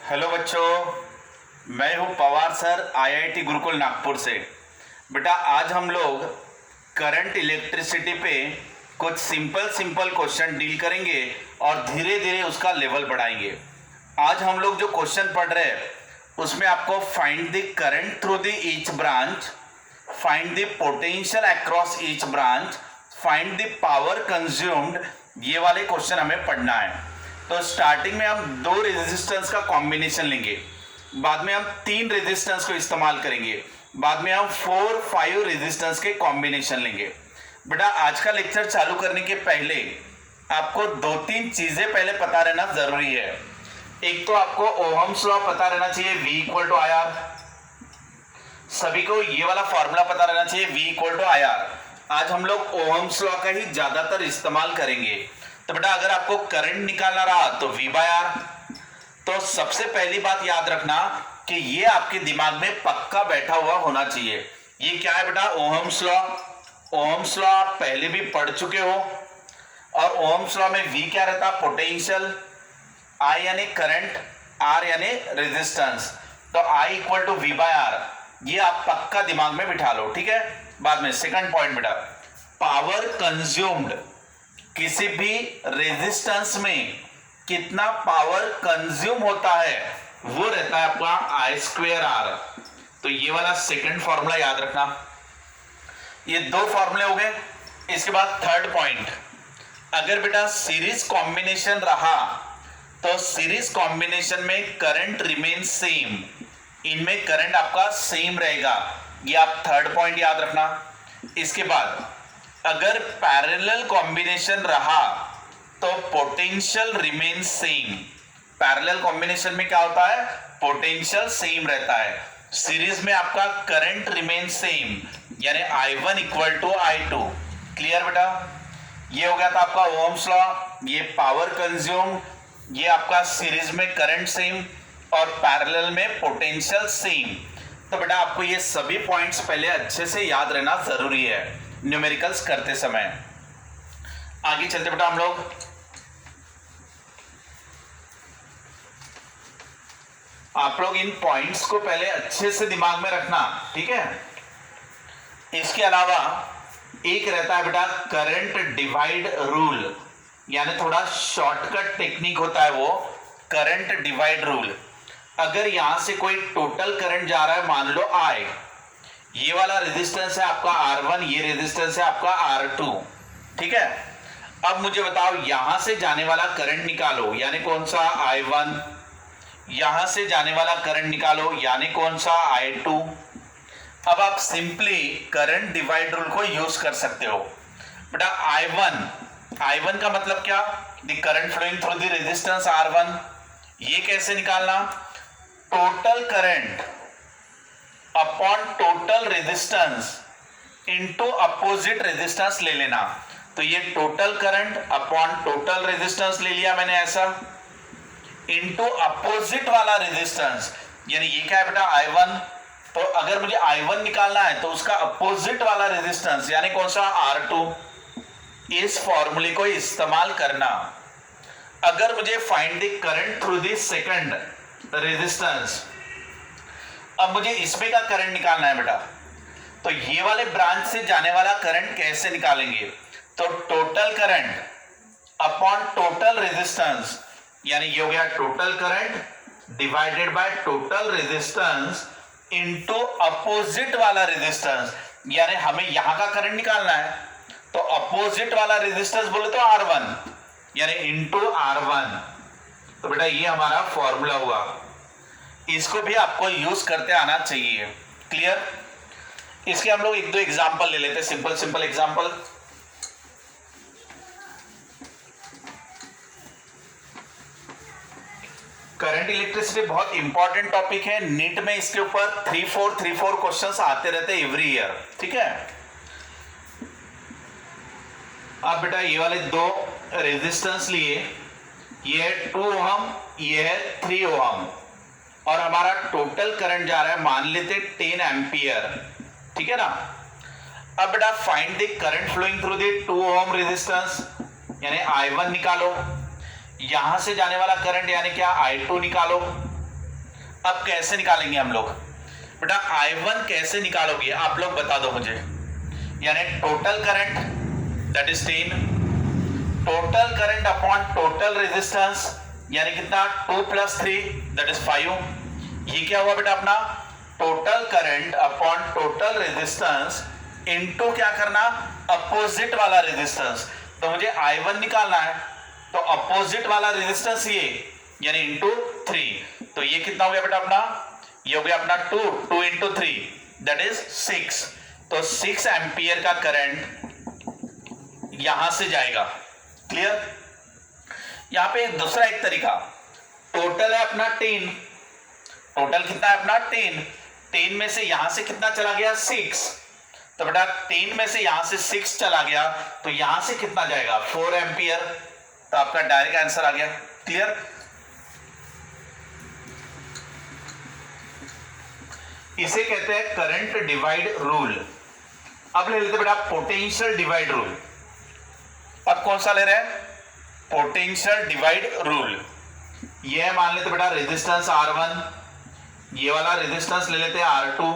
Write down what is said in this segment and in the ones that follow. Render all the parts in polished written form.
Hello बच्चों, मैं हूं पवार सर आईआईटी गुरुकुल नागपुर से। बेटा आज हम लोग करंट इलेक्ट्रिसिटी पे कुछ सिंपल क्वेश्चन डील करेंगे और धीरे धीरे उसका लेवल बढ़ाएंगे। आज हम लोग जो क्वेश्चन पढ़ रहे हैं उसमें आपको find the current through the each branch, find the potential across each branch, find the power consumed, ये वाले क्वेश्चन हमें पढ़ना है। तो स्टार्टिंग में हम दो रेजिस्टेंस का कॉम्बिनेशन लेंगे, बाद में हम 3 रेजिस्टेंस को इस्तेमाल करेंगे, बाद में हम 4-5 रेजिस्टेंस के कॉम्बिनेशन लेंगे। बेटा आज का लेक्चर चालू करने के पहले आपको 2-3 चीजें पहले पता रहना जरूरी है। एक तो आपको ओहम्स लॉ पता रहना चाहिए, V इक्वल टू IR। सभी को ये वाला फॉर्मूला पता रहना चाहिए, V इक्वल टू IR। आज हम लोग ओहम्स लॉ का ही ज्यादातर इस्तेमाल करेंगे। तो बेटा अगर आपको करंट निकालना रहा तो V बाय R। तो सबसे पहली बात याद रखना कि ये आपके दिमाग में पक्का बैठा हुआ होना चाहिए। ये क्या है बेटा? Ohm's law. ओहम्स लॉ आप पहले भी पढ़ चुके हो। और ओहम्स लॉ में V क्या रहता? पोटेंशियल, I यानी करंट, R यानी रेजिस्टेंस। तो I equal to V by R, ये आप पक्का दिमाग में बिठा लो, ठीक है। बाद में सेकंड पॉइंट बेटा, पावर कंज्यूम्ड, किसी भी रेजिस्टेंस में कितना पावर कंज्यूम होता है वो रहता है आपका I²R। तो ये वाला सेकंड फॉर्मूला याद रखना। ये 2 फॉर्मूले हो गए। इसके बाद थर्ड पॉइंट, अगर बेटा सीरीज कॉम्बिनेशन रहा तो सीरीज कॉम्बिनेशन में करंट रिमेन सेम, इनमें करंट आपका सेम रहेगा, ये आप थर्ड पॉइंट याद रखना। इसके बाद अगर पैरेलल कॉम्बिनेशन रहा तो potential remain same. Parallel combination में क्या होता है? पोटेंशियल सेम रहता है। सीरीज में आपका करंट रिमेन सेम, यानी I1 equal to I2। Clear बेटा? ये हो गया था आपका ओहम्स लॉ, ये पावर कंज्यूम, ये आपका सीरीज में करंट सेम और पैरेलल में पोटेंशियल सेम। तो बेटा आपको ये सभी पॉइंट्स पहले अच्छे से याद रहना जरूरी है न्यूमेरिकल्स करते समय। आगे चलते बेटा हम लोग। आप लोग इन पॉइंट्स को पहले अच्छे से दिमाग में रखना, ठीक है। इसके अलावा एक रहता है बेटा करंट डिवाइड रूल, यानी थोड़ा शॉर्टकट टेक्निक होता है वो करंट डिवाइड रूल। अगर यहां से कोई टोटल करंट जा रहा है, मान लो I, ये वाला रेजिस्टेंस है आपका R1, ये रेजिस्टेंस है आपका R2, ठीक है। अब मुझे बताओ यहां से जाने वाला करंट निकालो, यानी कौन सा? I1। यहां से जाने वाला करंट निकालो, यानी कौन सा? I2। अब आप सिंपली करंट डिवाइड रूल को यूज कर सकते हो। बेटा I1 का मतलब क्या? The current flowing through the resistance R1। ये कैसे निकालना? Total current upon total resistance into opposite resistance ले लेना। तो ये total current upon total resistance ले लिया मैंने ऐसा, इनटू अपोजिट वाला रेजिस्टेंस, यानी ये क्या है बेटा? I1। तो अगर मुझे I1 निकालना है तो उसका अपोजिट वाला रेजिस्टेंस, यानी कौन सा? R2। इस फॉर्मूले को इस्तेमाल करना। अगर मुझे find the current through the second resistance, अब मुझे इसमें का करंट निकालना है बेटा। तो ये वाले ब्रांच से जाने वाला करंट कैसे निकालेंगे? तो total current upon total resistance, यानी ये हो गया total current divided by total resistance into opposite वाला रेजिस्टेंस, यानी हमें यहां का करंट निकालना है तो अपोजिट वाला रेजिस्टेंस बोले तो R1, यानी इनटू R1। तो बेटा ये हमारा फॉर्मूला हुआ, इसको भी आपको यूज करते आना चाहिए। क्लियर? इसके हम लोग 1-2 एग्जांपल ले लेते हैं, सिंपल एग्जांपल। करंट इलेक्ट्रिसिटी बहुत इंपॉर्टेंट टॉपिक है, नीट में इसके ऊपर 3-4 क्वेश्चंस आते रहते हैं एवरी ईयर, ठीक है। अब बेटा ये वाले 2 रेजिस्टेंस लिए, ये है 2 ओहम, ये है 3 ओहम, और हमारा टोटल करंट जा रहा है मान लेते 10 एम्पियर, ठीक है ना। अब बेटा find the current flowing through the 2 ohm resistance, यानी I1 निकालो। यहां से जाने वाला करंट यानी क्या? I2 निकालो। अब कैसे निकालेंगे हम लोग? बेटा I1 कैसे निकालोगे आप लोग बता दो मुझे। यानी total current that is 10, total current upon total resistance यानी कितना 2 + 3 दैट इज 5। ये क्या हुआ बेटा अपना total current upon total resistance into क्या करना अपोजिट वाला रेजिस्टेंस। तो मुझे I1 निकालना है तो अपोजिट वाला रेजिस्टेंस ये यानी इनटू 3। तो ये कितना हो गया बेटा अपना, ये हो गया अपना 2 × 3 दैट इज 6। तो 6 एम्पियर का करंट यहां से जाएगा। क्लियर? यहां पे दूसरा एक तरीका, टोटल है अपना 10, टोटल कितना है अपना 10 में से यहां से कितना चला गया 6। तो बेटा 10 में से यहां से 6 चला गया तो यहां से कितना जाएगा 4 एम्पियर। तो आपका डायरेक्ट आंसर आ गया। क्लियर? इसे कहते हैं करंट डिवाइड रूल। अब ले लेते बेटा पोटेंशियल डिवाइड रूल। अब कौन सा ले रहे हैं? Potential divide rule. ये मान लेते बेटा रेजिस्टेंस R1, ये वाला रेजिस्टेंस ले लेते हैं R2,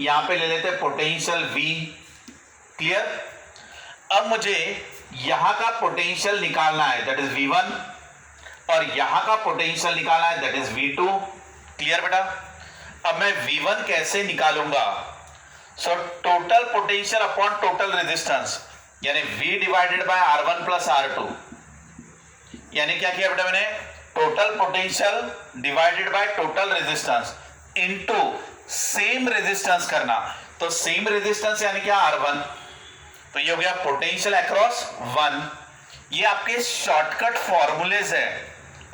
यहां पे ले लेते हैं पोटेंशियल V। क्लियर? अब मुझे यहां का पोटेंशियल निकालना है दैट इज V1 और यहां का पोटेंशियल निकालना है दैट इज V2। क्लियर बेटा? अब मैं V1 कैसे निकालूंगा? So total potential upon total resistance यानी V divided bye R1 + R2। यानी क्या किया बेटा मैंने total potential divided by total resistance into same resistance करना। तो सेम रेजिस्टेंस यानी क्या R1। तो ये हो गया पोटेंशियल अक्रॉस 1। ये आपके शॉर्टकट फॉर्मूलेज है,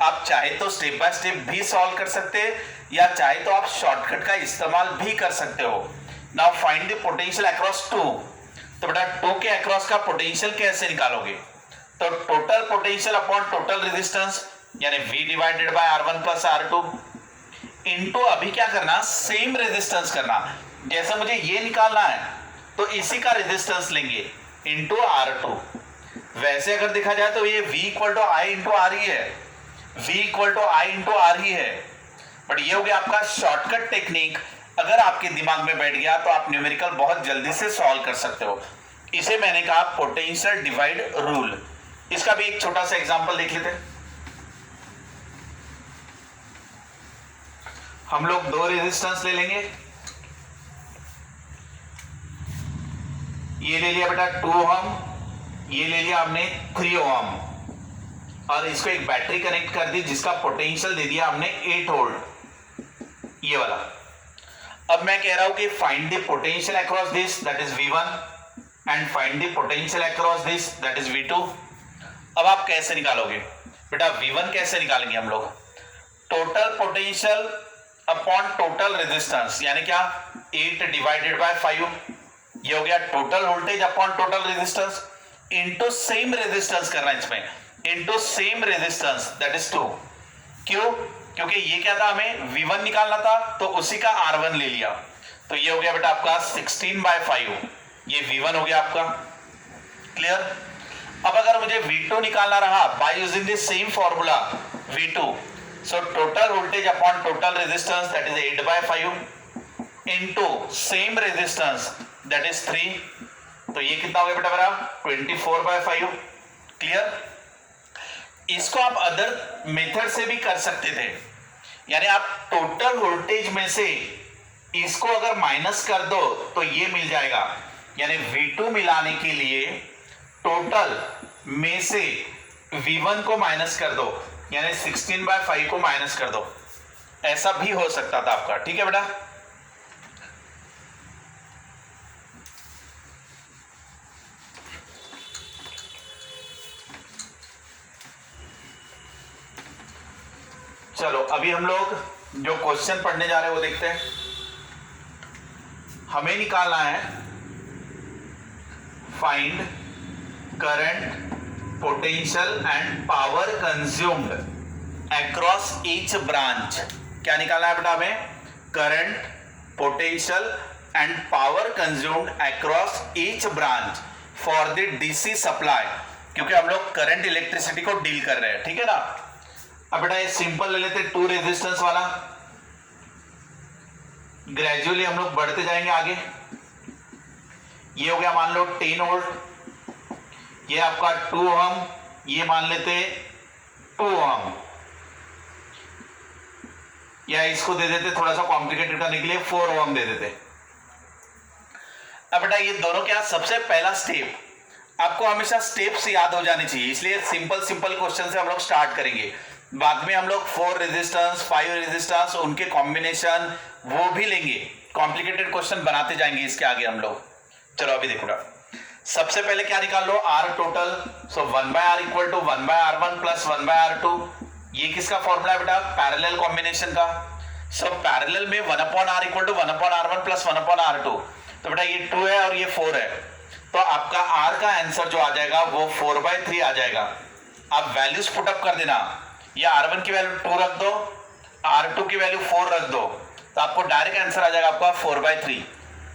आप चाहे तो स्टेप बाय स्टेप भी सॉल्व कर सकते हैं या चाहे तो आप शॉर्टकट का इस्तेमाल भी कर सकते हो। Now find the potential across 2। तो बेटा 2 के अक्रॉस का पोटेंशियल कैसे निकालोगे? तो total potential upon total resistance यानी V divided bye R1 + R2 into अभी क्या करना सेम रेजिस्टेंस करना। जैसे मुझे ये निकालना है तो इसी का रेजिस्टेंस लेंगे इनटू R2। वैसे अगर देखा जाए तो ये V = I × R ही है, V = I × R ही है। बट ये हो गया आपका शॉर्टकट टेक्निक। अगर आपके दिमाग में बैठ गया तो आप न्यूमेरिकल बहुत जल्दी से सॉल्व कर सकते हो। इसे मैंने कहा पोटेंशियल डिवाइड रूल। इसका भी एक छोटा सा एग्जांपल देख लेते हैं। हम लोग 2 रेजिस्टेंस ले लेंगे। ये ले लिया बेटा 2 ओम, ये ले लिया हमने 3 ओम और इसको एक बैटरी कनेक्ट कर दी जिसका पोटेंशियल दे दिया हमने 8 वोल्ट ये वाला। अब मैं कह रहा हूं कि find the potential across this that is V1 and find the potential across this that is V2। अब आप कैसे निकालोगे बेटा? V1 कैसे निकालेंगे हम लोग? Total potential upon total resistance यानी क्या 8 डिवाइडेड बाय 5। ये हो गया total voltage upon total resistance into same resistance करना इसमें into same resistance that is 2। क्यों? क्योंकि ये क्या था हमें V1 निकालना था तो उसी का R1 ले लिया। तो ये हो गया बेटा आपका 16/5। ये V1 हो गया आपका। क्लियर? अब अगर मुझे V2 निकालना रहा by using the same formula V2, so total voltage upon total resistance that is 8/5 into same resistance that is 3। तो ये कितना हो गया बेटा मेरा 24/5। क्लियर? इसको आप अदर मेथड से भी कर सकते थे। यानी आप टोटल वोल्टेज में से इसको अगर माइनस कर दो तो ये मिल जाएगा। यानी V2 मिलाने के लिए टोटल में से V1 को माइनस कर दो यानी 16/5 को माइनस कर दो। ऐसा भी हो सकता था आपका। ठीक है बेटा? चलो अभी हम लोग जो क्वेश्चन पढ़ने जा रहे हैं वो देखते हैं। हमें निकालना है find current potential and power consumed across each branch. क्या निकालना है बेटा हमें? Current potential and power consumed across each branch for the DC supply. क्योंकि हम लोग करंट इलेक्ट्रिसिटी को डील कर रहे हैं। ठीक है ना? अब बेटा ये सिंपल ले लेते 2 रेजिस्टेंस वाला। ग्रेजुअली हम लोग बढ़ते जाएंगे आगे। ये हो गया मान लो 10 वोल्ट, ये आपका 2 ओम, ये मान लेते 2 ओम, या इसको दे देते थोड़ा सा कॉम्प्लिकेटेड करने के लिए 4 ओम दे देते। अब बेटा ये दोनों क्या, सबसे पहला स्टेप आपको हमेशा स्टेप्स याद हो जानी चाहिए, इसलिए सिंपल सिंपल क्वेश्चन से हम लोग स्टार्ट करेंगे। बाद में हम लोग 4 रेजिस्टेंस 5 रेजिस्टेंस उनके कॉम्बिनेशन वो भी लेंगे, कॉम्प्लिकेटेड क्वेश्चन बनाते जाएंगे इसके आगे हम लोग। चलो अभी देखो सबसे पहले क्या निकाल लो, R total. So 1/r equal to 1/r1 plus 1/r2। ये किसका फॉर्मूला है बेटा, पैरेलल कॉम्बिनेशन का। सो पैरेलल में 1/r equal to 1/r1 plus 1/r2। तो बेटा ये 2 है और ये 4 है, तो आपका r का आंसर जो आ जाएगा वो 4/3 आ जाएगा। आप वैल्यूज पुटअप कर देना, या r1 की वैल्यू 2 रख दो, r2 की वैल्यू 4 रख दो, तो आपको डायरेक्ट आंसर आ जाएगा आपका 4/3।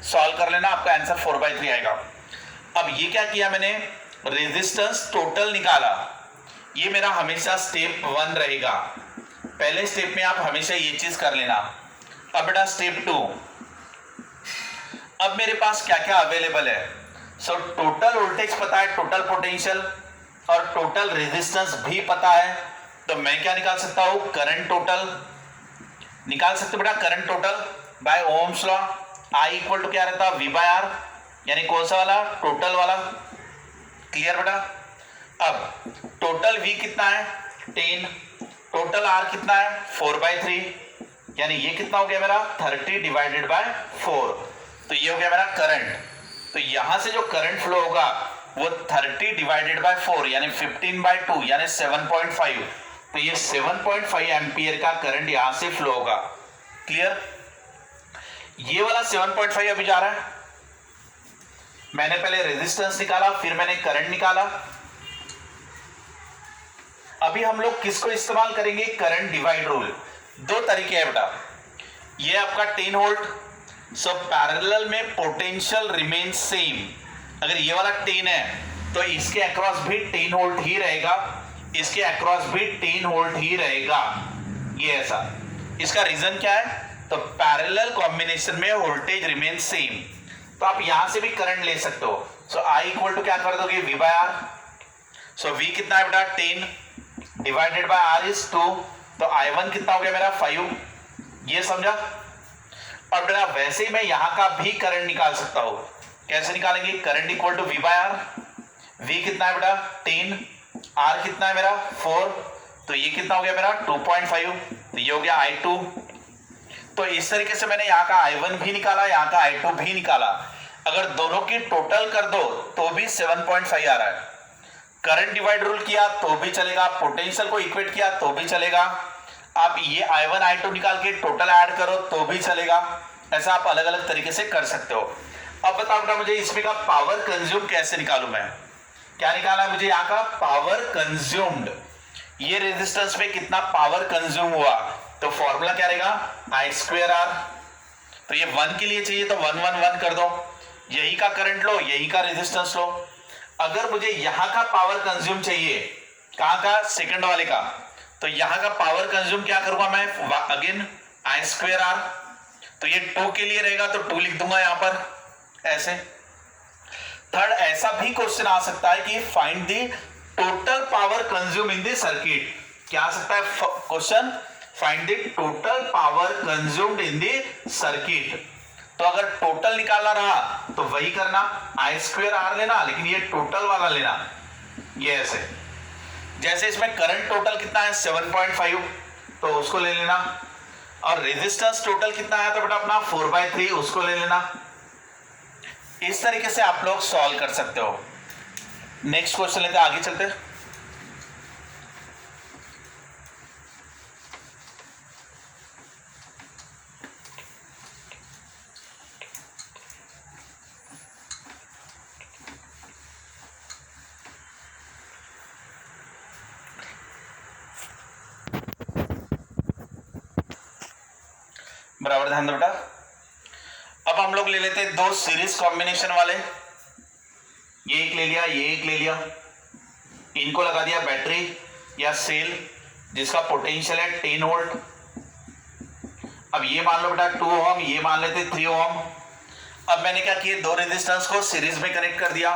सॉल्व कर लेना, आपका आंसर 4/3 आएगा। अब ये क्या किया मैंने, रेजिस्टेंस टोटल निकाला। ये मेरा हमेशा स्टेप 1 रहेगा, पहले स्टेप में आप हमेशा ये चीज कर लेना। अब बेटा स्टेप 2, अब मेरे पास क्या क्या अवेलेबल है। सो टोटल वोल्टेज पता है, टोटल पोटेंशियल और टोटल रेजिस्टेंस भी पता है, तो मैं क्या निकाल सकता हूं, करंट टोटल निकाल सकते बेटा। Current total by Ohm's law, I equal to क्या रहता है, V/R, यानी कौन सा वाला, टोटल वाला। क्लियर बेटा। अब टोटल V कितना है 10, टोटल R कितना है 4/3, यानी ये कितना हो गया मेरा 30 डिवाइडेड बाय 4, तो ये हो गया मेरा करंट। तो यहां से जो करंट फ्लो होगा वो 30 डिवाइडेड बाय 4 यानी 15/2 यानी 7.5, तो ये 7.5 एम्पियर का करंट यहां से फ्लो होगा। क्लियर। ये वाला 7.5 अभी जा रहा है, मैंने पहले रेजिस्टेंस निकाला फिर मैंने करंट निकाला। अभी हम लोग किसको इस्तेमाल करेंगे, करंट डिवाइड रूल। दो तरीके हैं बेटा, ये आपका 10 वोल्ट, सो पैरेलल में पोटेंशियल रिमेन सेम। अगर ये वाला 10 है तो इसके अक्रॉस भी 10 वोल्ट ही रहेगा, इसके अक्रॉस भी 10 वोल्ट ही रहेगा, ये ऐसा। इसका रीजन क्या है, तो पैरेलल कॉम्बिनेशन में वोल्टेज रिमेन सेम, तो आप यहां से भी करंट ले सकते हो। सो I इक्वल टू क्या कर दोगे, V/R। सो V कितना है बेटा 10 डिवाइडेड बाय R इज 2, तो I1 कितना हो गया मेरा 5, ये समझा। और बेटा वैसे ही मैं यहां का भी करंट निकाल सकता हूं, कैसे निकालेंगे, current equal to V/R। V कितना है बेटा 10, R कितना है मेरा 4, तो ये कितना हो गया मेरा 2.5, तो ये हो गया I2। तो इस तरीके से मैंने यहाँ का I1 भी निकाला, यहाँ का I2 भी निकाला। अगर दोनों की टोटल कर दो तो भी 7.5 आ रहा है। करंट डिवाइड रूल किया तो भी चलेगा, पोटेंशियल को इक्वेट किया तो भी चलेगा, आप ये I1 I2 निकाल के टोटल ऐड करो तो भी चलेगा। ऐसा आप अलग अलग तरीके से कर सकते हो। अब बताओ बेटा मुझे इसमें का पावर कंज्यूम कैसे निकालूं, मैं क्या निकाला है मुझे, यहाँ का पावर कंज्यूम्ड, ये रेजिस्टेंस में कितना पावर कंज्यूम हुआ, तो फॉर्मूला क्या रहेगा I²R। तो ये 1 के लिए चाहिए तो 1 1 1 कर दो, यही का करंट लो यही का रेजिस्टेंस लो। अगर मुझे यहां का पावर कंज्यूम चाहिए, कहां का, सेकंड वाले का, तो यहां का पावर कंज्यूम क्या करूंगा मैं, अगेन I²R। तो ये 2 के लिए रहेगा तो 2 लिख दूंगा यहां पर ऐसे। थर्ड ऐसा भी क्वेश्चन आ सकता है कि find the total power consume in the circuit. क्या आ सकता है question, find the total power consumed in the circuit. तो अगर टोटल निकालना रहा तो वही करना, I²R लेना, लेकिन ये टोटल वाला लेना, ये ऐसे। जैसे इसमें करंट टोटल कितना है 7.5, तो उसको ले लेना, और रेजिस्टेंस टोटल कितना है तो बेटा अपना 4/3, उसको ले लेना। इस तरीके से आप लोग सॉल्व कर सकते हो। नेक्स्ट क्वेश्चन लेते हैं, आगे चलते हैं। बराबर ध्यान दो बेटा। अब हम लोग ले लेते हैं 2 सीरीज कॉम्बिनेशन वाले, ये एक ले लिया ये एक ले लिया, इनको लगा दिया बैटरी या सेल जिसका पोटेंशियल है 10 वोल्ट। अब ये मान लो बेटा 2 ओम, ये मान लेते 3 ओम। अब मैंने क्या किया, दो रेजिस्टेंस को सीरीज में कनेक्ट कर दिया।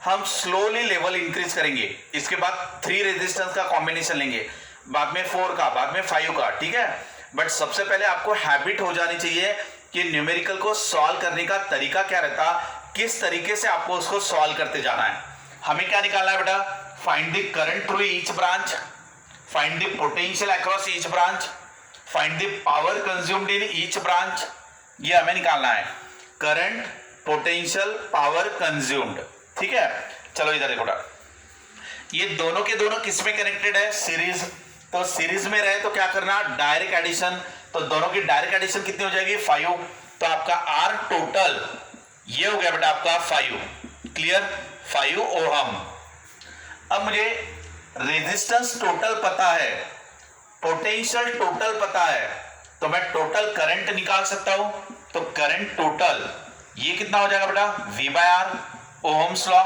हम स्लोली लेवल इंक्रीज करेंगे, इसके बाद 3 रेजिस्टेंस का कॉम्बिनेशन लेंगे, बाद में 4 का, बाद में 5 का, ठीक है। बट सबसे पहले आपको हैबिट हो जानी चाहिए कि न्यूमेरिकल को सॉल्व करने का तरीका क्या रहता, किस तरीके से आपको उसको सॉल्व करते जाना है। हमें क्या निकालना है बेटा, find the current through each branch, find the potential across each branch, find the power consumed in each branch. ये हमें निकालना है, करंट, पोटेंशियल, पावर कंज्यूम्ड, ठीक है। चलो इधर देखो बेटा, ये दोनों के दोनों किस में कनेक्टेड है, सीरीज। तो सीरीज में रहे तो क्या करना, डायरेक्ट एडिशन। तो दोनों की डायरेक्ट एडिशन कितनी हो जाएगी, 5। तो आपका आर टोटल ये हो गया बेटा आपका 5, क्लियर, 5 ओहम। अब मुझे रेजिस्टेंस टोटल पता है, पोटेंशियल टोटल पता है, तो मैं टोटल करंट निकाल सकता हूं। तो करंट टोटल ये कितना हो जाएगा बेटा, V by R, Ohm's law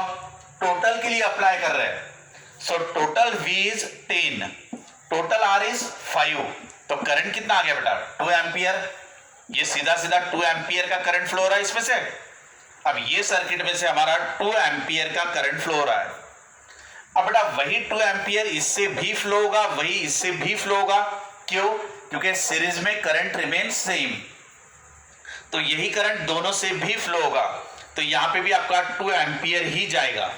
total के लिए अप्लाई कर रहे हैं। So total V is 10, total R is 5। तो करंट कितना आ गया बेटा, 2 एम्पियर। ये सीधा सीधा 2 एम्पियर का करंट फ्लो हो रहा है इसमें से। अब ये सर्किट में से हमारा 2 एम्पियर का करंट फ्लो हो रहा है। अब बेटा वही 2 एम्पियर इससे भी फ्लो होगा, वही इससे भी फ्लो होगा। क्यों, क्योंकि सीरीज में करंट रिमेन सेम, तो यही करंट दोनों से भी फ्लो होगा। तो यहां पे भी आपका 2 एम्पियर ही जाएगा।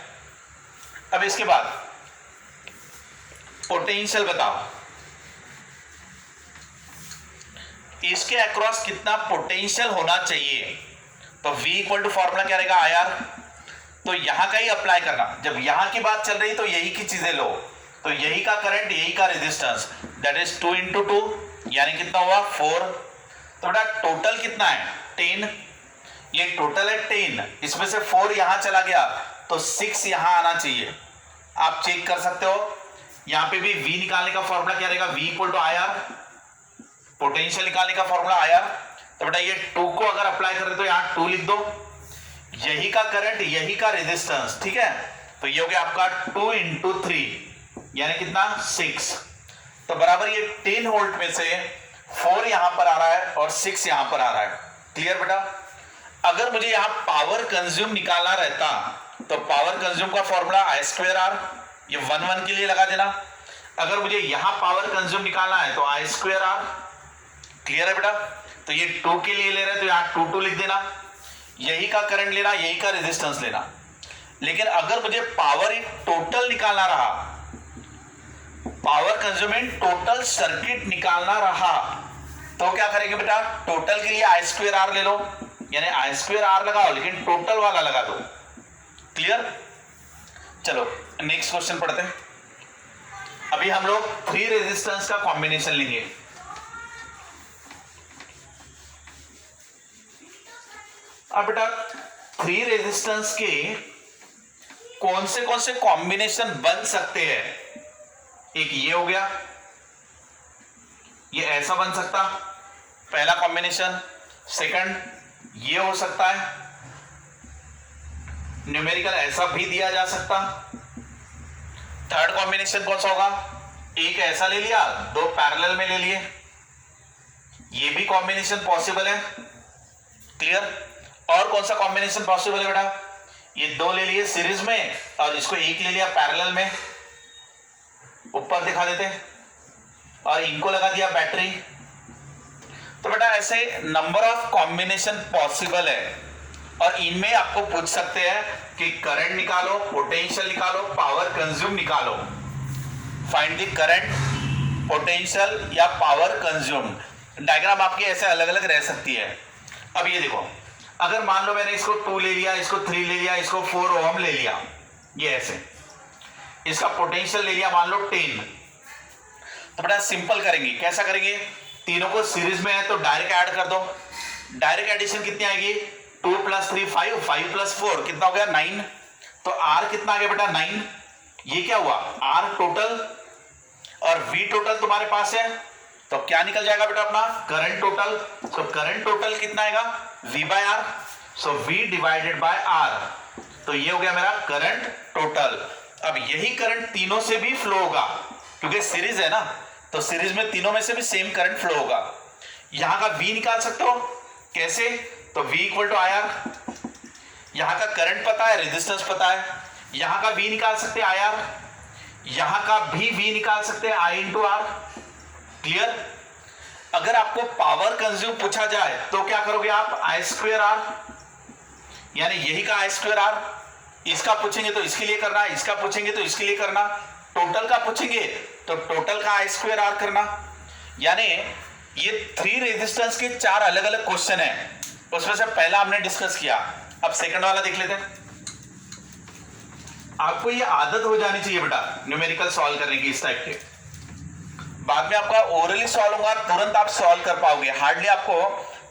अब इसके बाद पोटेंशियल बताओ, इसके अक्रॉस कितना पोटेंशियल होना चाहिए। तो V इक्वल टू फॉर्मूला क्या रहेगा, IR। तो यहां का ही अप्लाई करना, जब यहां की बात चल रही तो यही की चीजें लो। तो यही का करंट, यही का रेजिस्टेंस, दैट इज 2 इंटू 2, यानी कितना हुआ 4। तो बेटा टोटल कितना है, 10। ये टोटल है 10, इसमें से 4 यहां चला गया तो 6 यहां आना चाहिए। आप चेक कर सकते हो, यहां पे भी V निकालने का फॉर्मूला क्या रहेगा, V equal to IR, potential निकालने का फॉर्मूला IR। तो बेटा ये 2 को अगर अप्लाई करें तो यहां 2 लिख दो, यही का करंट, यही का रेजिस्टेंस, ठीक है। तो ये हो गया आपका 2 इंटू 3, यानी कितना 6। तो बराबर ये 10 वोल्ट में से 4 यहां पर आ रहा है और 6 यहां पर आ रहा है। क्लियर बेटा। अगर मुझे यहां पावर कंज्यूम निकालना रहता तो पावर कंज्यूम का फॉर्मूला I²R, ये 1 के लिए लगा देना। अगर मुझे यहां पावर कंज्यूम निकालना है तो I²R। क्लियर है बेटा। तो ये 2 के लिए ले रहे हैं तो यहां 2 लिख देना, यही का करंट लेना, यही का रेजिस्टेंस लेना। लेकिन अगर मुझे पावर टोटल निकालना रहा, पावर कंज्यूमिंग टोटल सर्किट निकालना रहा, तो क्या करेंगे बेटा, टोटल के लिए I²R ले लो, यानी I²R लगाओ लेकिन टोटल वाला लगा दो। क्लियर। चलो नेक्स्ट क्वेश्चन पढ़ते हैं। अभी हम लोग 3 रेजिस्टेंस का कॉम्बिनेशन लेंगे। अब बेटा 3 रेजिस्टेंस के कौन से कॉम्बिनेशन बन सकते हैं। एक ये हो गया, ये ऐसा बन सकता, पहला कॉम्बिनेशन। सेकंड ये हो सकता है, न्यूमेरिकल ऐसा भी दिया जा सकता। थर्ड कॉम्बिनेशन कौन सा होगा, एक ऐसा ले लिया, 2 पैरेलल में ले लिए, ये भी कॉम्बिनेशन पॉसिबल है। क्लियर। और कौन सा कॉम्बिनेशन पॉसिबल है बेटा, ये 2 ले लिए सीरीज में और इसको 1 ले लिया पैरेलल में, ऊपर दिखा देते, और इनको लगा दिया बैटरी। तो बेटा ऐसे नंबर ऑफ कॉम्बिनेशन पॉसिबल है, और इनमें आपको पूछ सकते हैं कि करंट निकालो, पोटेंशियल निकालो, पावर कंज्यूम निकालो। फाइंड द करंट, पोटेंशियल या पावर कंज्यूम। डायग्राम आपकी ऐसे अलग अलग रह सकती है। अब ये देखो, अगर मान लो मैंने इसको 2 ले लिया, इसको 3 ले लिया, इसको 4 ओम ले लिया, ये ऐसे, इसका पोटेंशियल ले लिया मान लो 10। तो बेटा सिंपल करेंगे, कैसा करेंगे, तीनों को सीरीज में है तो डायरेक्ट ऐड कर दो। डायरेक्ट एडिशन कितनी आएगी, 2 + 3 5, 5 + 4 कितना हो गया 9। तो R कितना आ गया बेटा 9। ये क्या हुआ, R टोटल, और V टोटल तुम्हारे पास है, तो क्या निकल जाएगा बेटा अपना करंट टोटल। तो करंट टोटल कितना आएगा, V by R, so V divided by R। तो ये हो गया मेरा करंट टोटल। अब यही करंट तीनों से भी फ्लो होगा, क्योंकि सीरीज है ना, तो सीरीज में तीनों में से भी सेम करंट फ्लो होगा। यहां का V निकाल सकते हो कैसे, तो V इक्वल टू IR, यहां का करंट पता है, रेजिस्टेंस पता है, यहां का V निकाल सकते हैं IR, यहां का भी V निकाल सकते हैं I इंटू R। क्लियर। अगर आपको पावर कंज्यूम पूछा जाए तो क्या करोगे आप, I स्क्वेयर R, यानी यही का I स्क्वेयर R। इसका पूछेंगे तो इसके लिए करना, इसका पूछेंगे तो इसके लिए करना, टोटल का पूछेंगे तो टोटल का I स्क्वेयर R करना। यानी ये 3 रेजिस्टेंस के 4 अलग अलग क्वेश्चन है, उसमें से पहला हमने डिस्कस किया। अब सेकंड वाला देख लेते हैं। आपको ये आदत हो जानी चाहिए बेटा न्यूमेरिकल सॉल्व करने की इस टाइप के। बाद में आपका ओरली सॉल्व होगा, तुरंत आप सॉल्व कर पाओगे। हार्डली आपको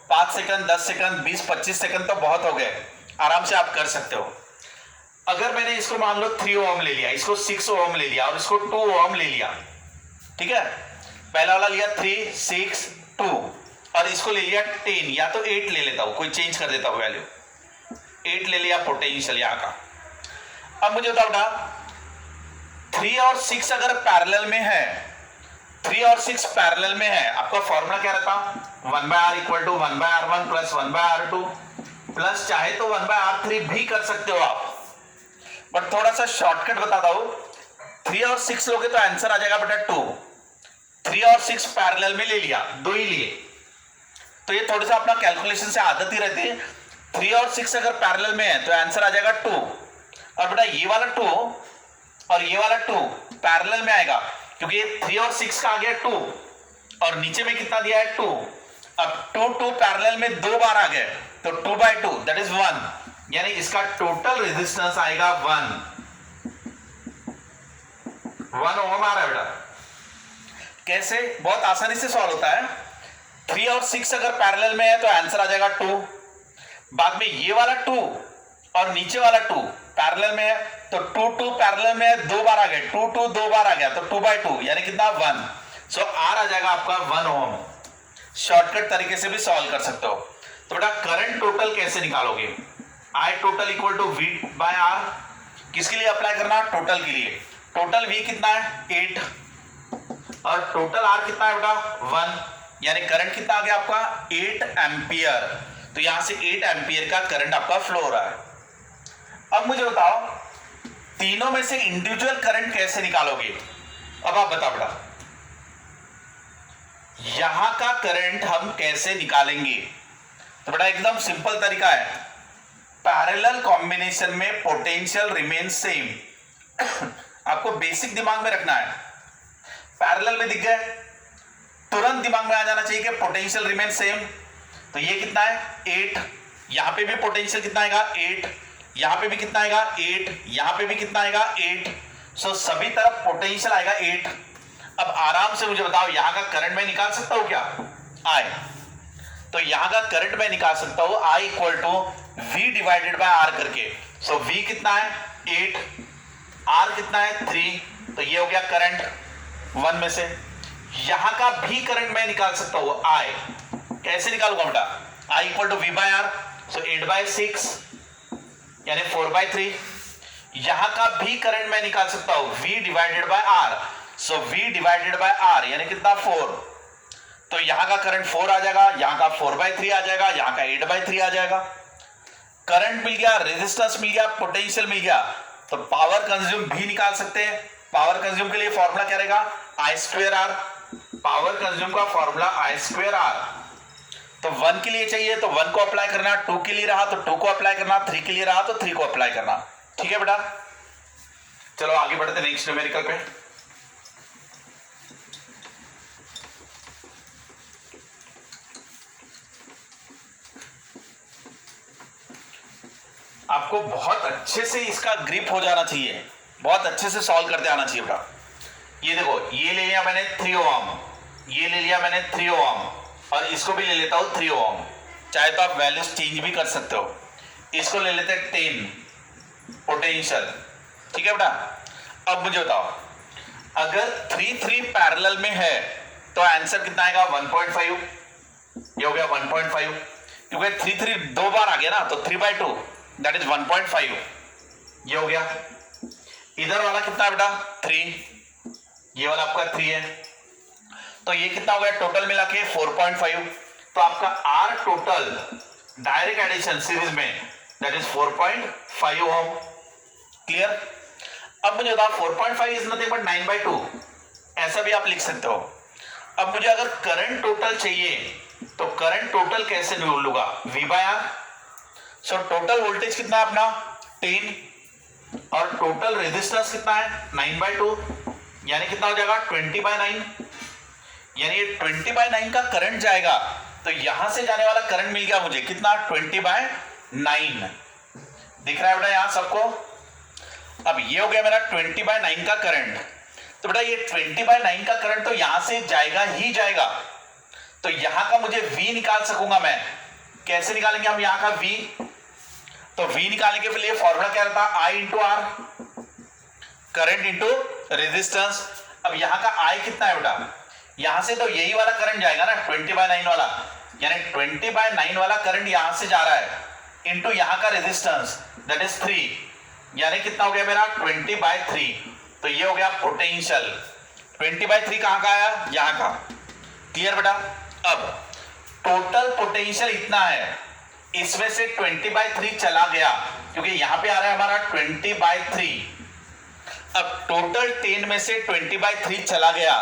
5 सेकंड, 10 सेकंड, 20, 25 सेकंड तो बहुत हो गए, आराम से आप कर सकते हो। अगर मैंने इसको मान लो 3 ओम ले लिया, इसको 6 ओम ले लिया और इसको 2 ओम ले लिया, ठीक है। पहला वाला लिया 3, 6, 2 और इसको ले लिया 10 या तो 8 ले लेता हूं, कोई चेंज कर देता हूं वैल्यू, 8 ले लिया पोटेंशियल यहां का। अब मुझे बताओ बेटा 3 और 6 अगर पैरेलल में है, 3 और 6 पैरेलल में है, आपका फॉर्मूला क्या रहता, 1/r equal to 1/r1 plus 1/r2 plus चाहे तो 1/r3 भी कर सकते हो आप, बट थोड़ा सा शॉर्टकट बताता हूं। 3 और 6 लोगे तो आंसर आ जाएगा बेटा 2। 3 और 6 पैरेलल में ले लिया, 2 ही लिए, तो ये थोड़ा सा अपना कैलकुलेशन से आदत ही रहती है। 3 और 6 अगर पैरेलल में है तो आंसर आ जाएगा 2, और बेटा ये वाला 2 और ये वाला 2 पैरेलल में आएगा, क्योंकि ये 3 और 6 का आ गया 2 और नीचे में कितना दिया है 2। अब 2 पैरेलल में 2 बार आ गए तो 2/2 दैट इज 1, यानी इसका टोटल रेजिस्टेंस आएगा 1 ओम आ रहा है बेटा। कैसे, बहुत आसानी से सॉल्व होता है। 3 और 6 अगर पैरेलल में है तो आंसर आ जाएगा 2। बाद में ये वाला 2 और नीचे वाला 2 पैरेलल में है तो 2 पैरेलल में है, 2 बार आ गए, 2 2 बार आ गया तो 2/2 यानी कितना 1। सो आर आ जाएगा आपका 1 ओम। शॉर्टकट तरीके से भी सॉल्व कर सकते हो। तो बेटा करंट टोटल कैसे निकालोगे, I total equal to V by R। किसके लिए अप्लाई करना, टोटल के लिए। टोटल V कितना है 8 और टोटल R कितना है बेटा 1, यानी करंट कितना आ गया आपका 8 एम्पियर। तो यहां से 8 एम्पियर का करंट आपका फ्लो हो रहा है। अब मुझे बताओ तीनों में से इंडिविजुअल करंट कैसे निकालोगे। अब आप बताओ बेटा यहां का करंट हम कैसे निकालेंगे। तो बेटा एकदम सिंपल तरीका है, पैरेलल कॉम्बिनेशन में पोटेंशियल रिमेन सेम। आपको बेसिक दिमाग में रखना है, पैरेलल में दिख गए तुरंत दिमाग में आ जाना चाहिए कि पोटेंशियल रिमेन सेम। तो ये कितना है 8, यहां पे भी पोटेंशियल कितना आएगा 8, यहां पे भी कितना आएगा 8, यहां पे भी कितना आएगा 8। सो सभी तरफ पोटेंशियल आएगा 8। अब आराम से मुझे बताओ यहां का करंट मैं निकाल सकता हूं क्या, I। तो यहां का करंट मैं निकाल सकता हूं I equal to V divided by R करके। सो V कितना है 8, R कितना है 3, तो ये हो गया करंट 1 में से। यहां का भी करंट मैं निकाल सकता हूं I, कैसे निकालूंगा बेटा, I equal to V by R, so 8/6 यानी 4/3। यहां का भी करंट मैं निकाल सकता हूं V divided by R, so V divided by R यानी कितना 4। तो यहां का करंट 4 आ जाएगा, यहां का 4/3 आ जाएगा, यहां का 8/3 आ जाएगा। करंट मिल गया, रेजिस्टेंस मिल गया, पोटेंशियल मिल गया, तो पावर कंज्यूम भी निकाल सकते हैं। पावर कंज्यूम के लिए फॉर्मूला क्या रहेगा I square R। Power consume का फॉर्मूला I स्क्वायर R। तो 1 के लिए चाहिए तो 1 को अप्लाई करना, 2 के लिए रहा तो 2 को अप्लाई करना, 3 के लिए रहा तो 3 को अप्लाई करना। ठीक है बेटा, चलो आगे बढ़ते नेक्स्ट न्यूमेरिकल पे। आपको बहुत अच्छे से इसका ग्रिप हो जाना चाहिए, बहुत अच्छे से सॉल्व करते आना चाहिए बेटा। ये देखो ये ले लिया मैंने 3 ओम, ये ले लिया मैंने 3 ओम और इसको भी ले लेता हूं 3 ओम। चाहे तो आप वैल्यूज चेंज भी कर सकते हो। इसको ले लेते हैं 10 पोटेंशियल। ठीक है बेटा, अब मुझे बताओ अगर 3 पैरेलल में है तो आंसर कितना आएगा 1.5। ये हो गया 1.5, क्योंकि 3 2 बार आ गया ना, तो 3/2 दैट इज 1.5। ये हो गया। इधर वाला कितना है बेटा 3, ये वाला आपका 3 है, तो ये कितना हो गया टोटल मिला के 4.5। तो आपका R total direct addition series में दैट इज 4.5 ओम। क्लियर? अब मुझे बताओ 4.5 इज नथिंग बट 9/2, ऐसा भी आप लिख सकते हो। अब मुझे अगर करंट टोटल चाहिए तो करंट टोटल कैसे लूंगा? V/R। सो टोटल वोल्टेज कितना है अपना 10 और टोटल रेजिस्टेंस कितना है 9/2, यानी कितना हो जाएगा 20/9। यानी 20/9 का करंट जाएगा तो यहां से जाने वाला करंट मिल गया मुझे कितना 20/9। दिख रहा है बेटा यहां सबको? अब ये हो गया मेरा 20/9 का करंट। तो बेटा ये 20/9 का करंट तो यहां से जाएगा ही जाएगा, तो यहां का मुझे V निकाल सकूंगा मैं। कैसे निकालेंगे हम यहां का V? तो V निकालने के लिए फॉर्मूला क्या रहता है? I into R, current into resistance. अब यहां का I कितना है बेटा? यहां से तो यही वाला करंट जाएगा ना 20/9 वाला, यानी 20/9 वाला करंट यहां से जा रहा है इंटू यहां का रेजिस्टेंस दैट इज 3, यानी कितना हो गया मेरा 20/3। तो ये हो गया पोटेंशियल। 20/3 कहां का आया? यहां का। क्लियर बेटा? अब टोटल पोटेंशियल इतना है, इसमें से 20/3 चला गया क्योंकि यहां पे आ रहा है हमारा 20/3। अब टोटल 10 में से 20/3 चला गया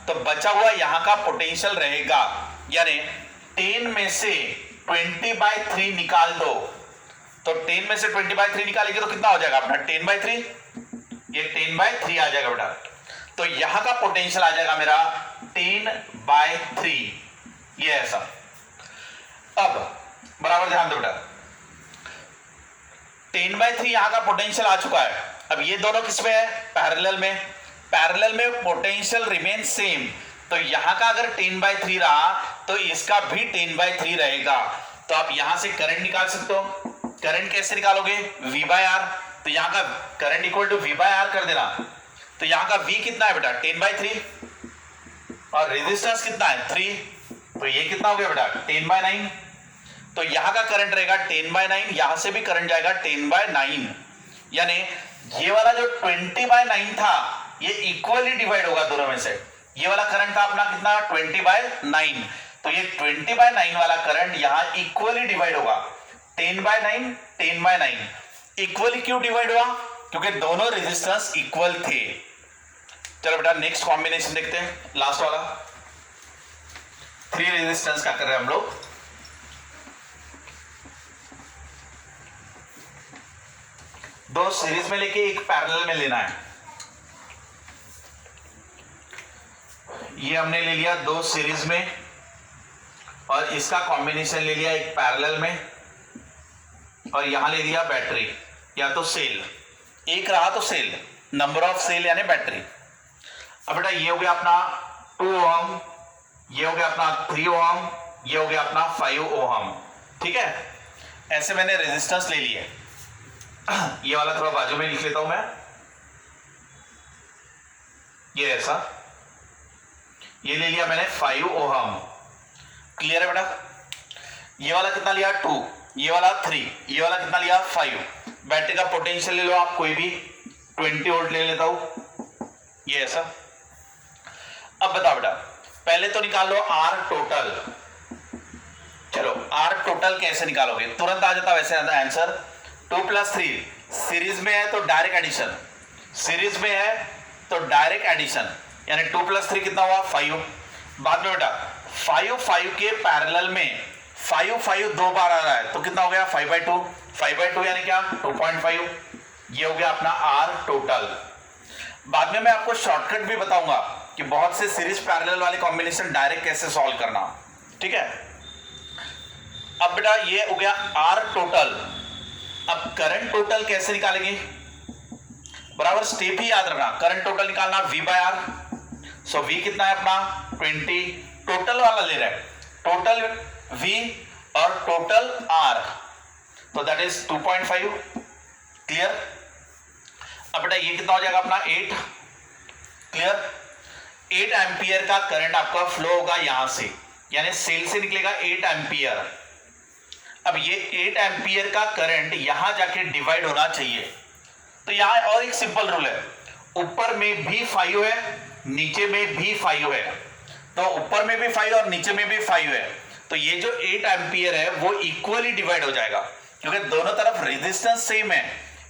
तो बचा हुआ यहां का पोटेंशियल रहेगा, यानी 10 में से 20/3 निकाल दो। तो 10 में से 20/3 निकालेंगे तो कितना हो जाएगा अपना 10/3, ये 10/3 आ जाएगा बेटा। तो यहां का पोटेंशियल आ जाएगा मेरा 10/3, ये ऐसा। अब बराबर ध्यान दो बेटा, 10/3 यहां का पोटेंशियल आ चुका है। अब ये दोनों किसमें है? पैरेलल में। पैरेलल में पोटेंशियल रिमेन सेम, तो यहां का अगर 10/3 रहा तो इसका भी 10/3 रहेगा। तो आप यहां से करंट निकाल सकते हो। करंट कैसे निकालोगे? V/R। तो यहां का करंट इक्वल टू V/R कर देना। तो यहां का V कितना है बेटा 10/3 और रेजिस्टेंस कितना है 3, तो ये कितना हो गया बेटा 10/9। तो यहां का करंट रहेगा 10/9, यहां से भी करंट जाएगा 10/9, यानी ये वाला जो 20/9 था ये इक्वली डिवाइड होगा दोनों में से। ये वाला करंट था अपना कितना 20/9, तो ये 20/9 वाला करंट यहां इक्वली डिवाइड होगा 10/9 10/9। इक्वली क्यों डिवाइड हुआ? क्योंकि दोनों रेजिस्टेंस इक्वल थे। चलो बेटा नेक्स्ट कॉम्बिनेशन देखते हैं, लास्ट वाला 3 रेजिस्टेंस का कर रहे हैं हम लोग। दो सीरीज में लेके एक पैरेलल में लेना है। ये हमने ले लिया 2 सीरीज में और इसका कॉम्बिनेशन ले लिया एक पैरेलल में, और यहां ले लिया बैटरी या तो सेल। एक रहा तो सेल, नंबर ऑफ सेल यानी बैटरी। अब बेटा ये हो गया अपना 2 ओम, ये हो गया अपना 3 ओम, ये हो गया अपना 5 ओम। ठीक है, ऐसे मैंने रेजिस्टेंस ले लिए। ये वाला थोड़ा बाजू में लिख लेता हूं मैं, ये ऐसा, ये ले लिया मैंने 5 ओम। क्लियर है बेटा? ये वाला कितना लिया 2, ये वाला 3, ये वाला कितना लिया 5। बैटरी का पोटेंशियल ले लो आप कोई भी, 20 वोल्ट ले लेता हूं, ये ऐसा। अब बताओ बेटा, पहले तो निकाल लो आर टोटल। चलो आर टोटल कैसे निकालोगे? तुरंत आ जाता वैसे आंसर। 2 + 3 सीरीज में है तो डायरेक्ट एडिशन, सीरीज में है तो डायरेक्ट एडिशन, यानी 2 + 3 कितना हुआ 5। बाद में बेटा 5 के पैरेलल में 5 2 बार आ रहा है तो कितना हो गया 5/2। 5/2 यानी क्या 2.5। ये हो गया अपना आर टोटल। बाद में मैं आपको शॉर्टकट भी बताऊंगा कि बहुत से सीरीज पैरेलल वाले कॉम्बिनेशन डायरेक्ट कैसे सॉल्व करना। ठीक है, अब बेटा ये हो गया आर टोटल। अब करंट टोटल कैसे निकालेंगे? बराबर स्टेप ही याद रखना, करंट टोटल निकालना V/R। सो V कितना है अपना 20, टोटल वाला ले रहे हैं, टोटल V और टोटल R, तो दैट इज 2.5। क्लियर? अब बेटा ये कितना हो जाएगा अपना 8। क्लियर? 8 एम्पियर का करंट आपका फ्लो होगा यहां से, यानी सेल से निकलेगा 8 एम्पियर। अब ये 8 एम्पियर का करंट यहां जाके डिवाइड होना चाहिए। तो यहां और एक सिंपल रूल है, ऊपर में भी 5 है, नीचे में भी 5 है, तो ऊपर में भी 5 और नीचे में भी 5 है, तो ये जो 8 एम्पियर है वो इक्वली डिवाइड हो जाएगा, क्योंकि दोनों तरफ रेजिस्टेंस सेम है,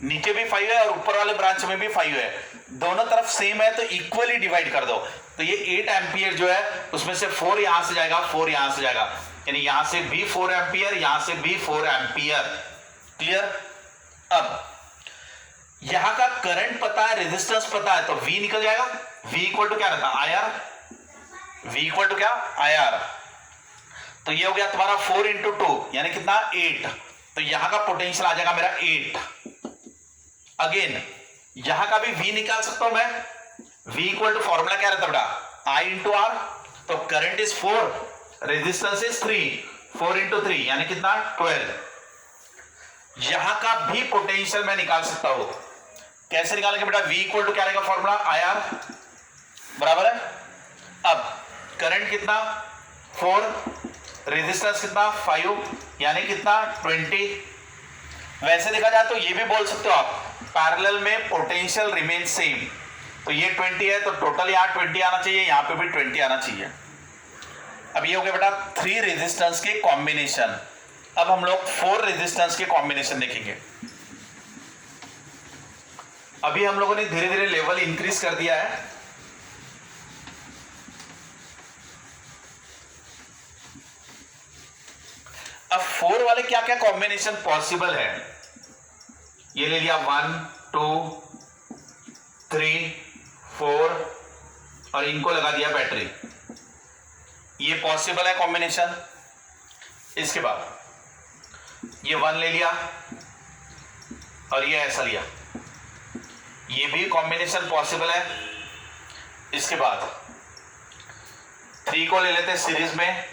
नीचे भी 5 है और ऊपर वाले ब्रांच में भी 5 है, दोनों तरफ सेम है, तो इक्वली डिवाइड कर दो। तो ये 8 एम्पियर जो है उसमें से 4 यहां से जाएगा, 4 यहां से जाएगा, यानी यहां से भी 4 एम्पियर, यहां से भी 4 एम्पियर। क्लियर? अब यहां का करंट पता है, रेजिस्टेंस पता है, तो V निकल जाएगा। V इक्वल टू क्या रहता है? IR। V इक्वल टू क्या? IR। तो ये हो गया तुम्हारा 4 इंटू 2 यानी कितना? 8। तो यहां का पोटेंशियल आ जाएगा मेरा 8। अगेन यहां का भी V निकाल सकता हूं मैं। V इक्वल टू फॉर्मूला क्या रहता है बेटा? I into R। तो current is 4, resistance is 3, 4 into 3 यानी कितना? 12। यहां का भी पोटेंशियल मैं निकाल सकता हूं। कैसे निकालेंगे बेटा? V इक्वल टू क्या रहेगा फॉर्मूला? IR बराबर है। अब करंट कितना? 4, रेजिस्टेंस कितना? 5 यानी कितना? 20। वैसे देखा जाए तो ये भी बोल सकते हो आप, पैरेलल में पोटेंशियल रिमेन सेम। तो ये 20 है तो टोटल यहां 20 आना चाहिए, यहां पे भी 20 आना चाहिए। अब ये हो गया बेटा 3 रेजिस्टेंस के कॉम्बिनेशन। अब हम लोग 4 रेजिस्टेंस के कॉम्बिनेशन देखेंगे। अभी हम लोगों ने धीरे धीरे लेवल इंक्रीज कर दिया है। अब 4 वाले क्या क्या कॉम्बिनेशन पॉसिबल है? ये ले लिया 1 2 3 4 और इनको लगा दिया बैटरी, ये पॉसिबल है कॉम्बिनेशन। इसके बाद ये 1 ले लिया और ये ऐसा लिया, ये भी कॉम्बिनेशन पॉसिबल है। इसके बाद 3 को ले लेते सीरीज में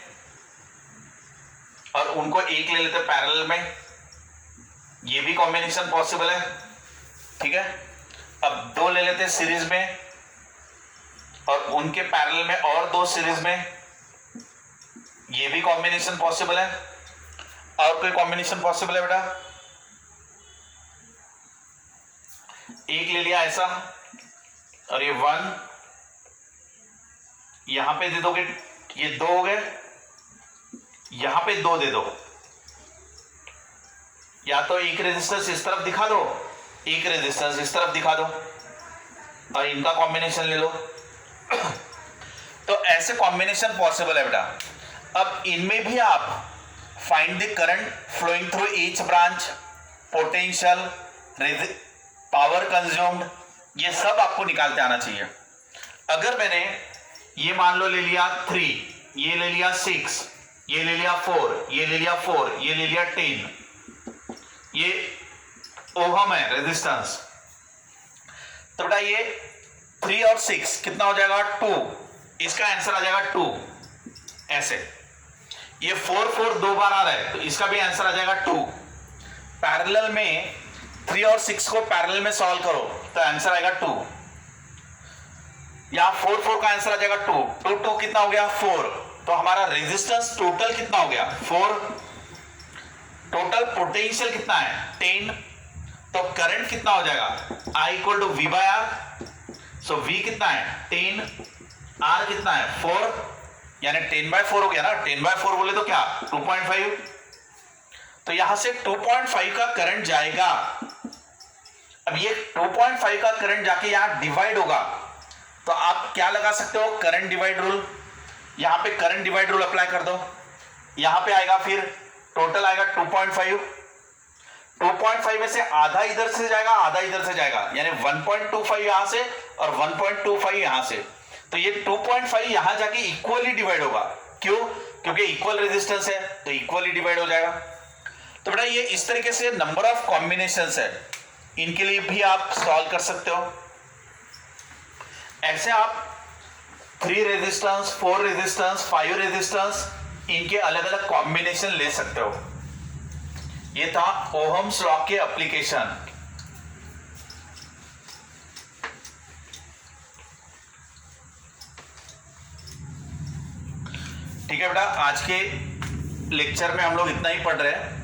और उनको 1 ले लेते पैरेलल में, ये भी कॉम्बिनेशन पॉसिबल है। ठीक है, अब 2 ले लेते सीरीज में और उनके पैरेलल में और 2 सीरीज में, ये भी कॉम्बिनेशन पॉसिबल है। और कोई कॉम्बिनेशन पॉसिबल है बेटा? 1 ले लिया ऐसा और ये 1 यहां पे दे दोगे, ये 2 हो गए, यहां पे 2 दे दो, या तो एक रेजिस्टेंस इस तरफ दिखा दो, एक रेजिस्टेंस इस तरफ दिखा दो और इनका कॉम्बिनेशन ले लो। तो ऐसे कॉम्बिनेशन पॉसिबल है बेटा। अब इनमें भी आप find the current flowing through each branch, potential, power consumed, ये सब आपको निकालते आना चाहिए। अगर मैंने ये मान लो ले लिया 3, ये ले लिया 6, ये ले लिया 4, ये ले लिया 4, ये ले लिया 10, ये ओहम है रेजिस्टेंस, तो बेटा ये 3 और 6 कितना हो जाएगा? 2। इसका आंसर आ जाएगा 2 ऐसे। ये 4 4 2 बार आ रहा है तो इसका भी आंसर आ जाएगा 2। पैरेलल में 3 और 6 को पैरेलल में सॉल्व करो तो आंसर आएगा 2। यहां 4 4 का आंसर आ जाएगा 2, 2 2 कितना हो गया? 4। तो हमारा रेजिस्टेंस टोटल कितना हो गया? 4। टोटल पोटेंशियल कितना है? 10। तो करंट कितना हो जाएगा? I equal to V by R। So V कितना है? 10, R कितना है? 4, यानी 10/4 हो गया ना। 10/4 बोले तो क्या? 2.5। तो यहां से 2.5 का करंट जाएगा। अब ये 2.5 का करंट जाके यहां डिवाइड होगा, तो आप क्या लगा सकते हो? Current divide rule. यहां पे करंट डिवाइड रूल अप्लाई कर दो, यहां पे आएगा, फिर टोटल आएगा 2.5। 2.5 में से आधा इधर से जाएगा, आधा इधर से जाएगा, यानी 1.25 यहां से और 1.25 यहां से। तो ये 2.5 यहां जाके इक्वली डिवाइड होगा। क्यों? क्योंकि इक्वल रेजिस्टेंस है तो इक्वली डिवाइड हो जाएगा। तो बेटा ये इस तरीके से नंबर ऑफ कॉम्बिनेशंस है, इनके लिए भी आप सॉल्व कर सकते हो। ऐसे आप 3 रेजिस्टेंस, 4 रेजिस्टेंस, 5 रेजिस्टेंस, इनके अलग अलग कॉम्बिनेशन ले सकते हो। ये था ओहम्स लॉ के एप्लीकेशन। ठीक है बेटा, आज के लेक्चर में हम लोग इतना ही पढ़ रहे हैं।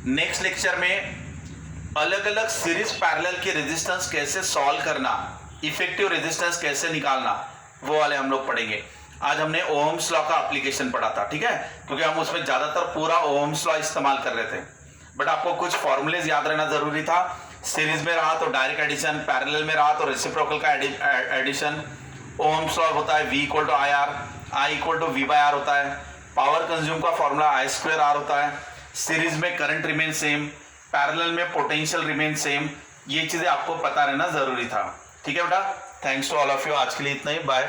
नेक्स्ट लेक्चर में अलग अलग सीरीज पैरेलल के रेजिस्टेंस कैसे सॉल्व करना, इफेक्टिव रेजिस्टेंस कैसे निकालना, वो वाले हम लोग पढ़ेंगे। आज हमने ओहम्स लॉ का एप्लीकेशन पढ़ा था, ठीक है, क्योंकि हम उसमें ज्यादातर पूरा ओहम्स लॉ इस्तेमाल कर रहे थे। बट आपको कुछ फॉर्मूलेज याद रहना जरूरी था। सीरीज में रहा तो डायरेक्ट एडिशन, पैरेलल में रहा तो रेसिप्रोकल का एडिशन। ओहम्स लॉ होता है V equal to I R, I equal to V/R होता है। पावर कंज्यूम का फॉर्मूला I²R होता है। सीरीज में करंट रिमेन सेम, पैरेलल में पोटेंशियल रिमेन सेम। ये चीजें आपको पता रहना जरूरी था, ठीक है बेटा। Thanks to all of you, आज के लिए इतना ही, बाय।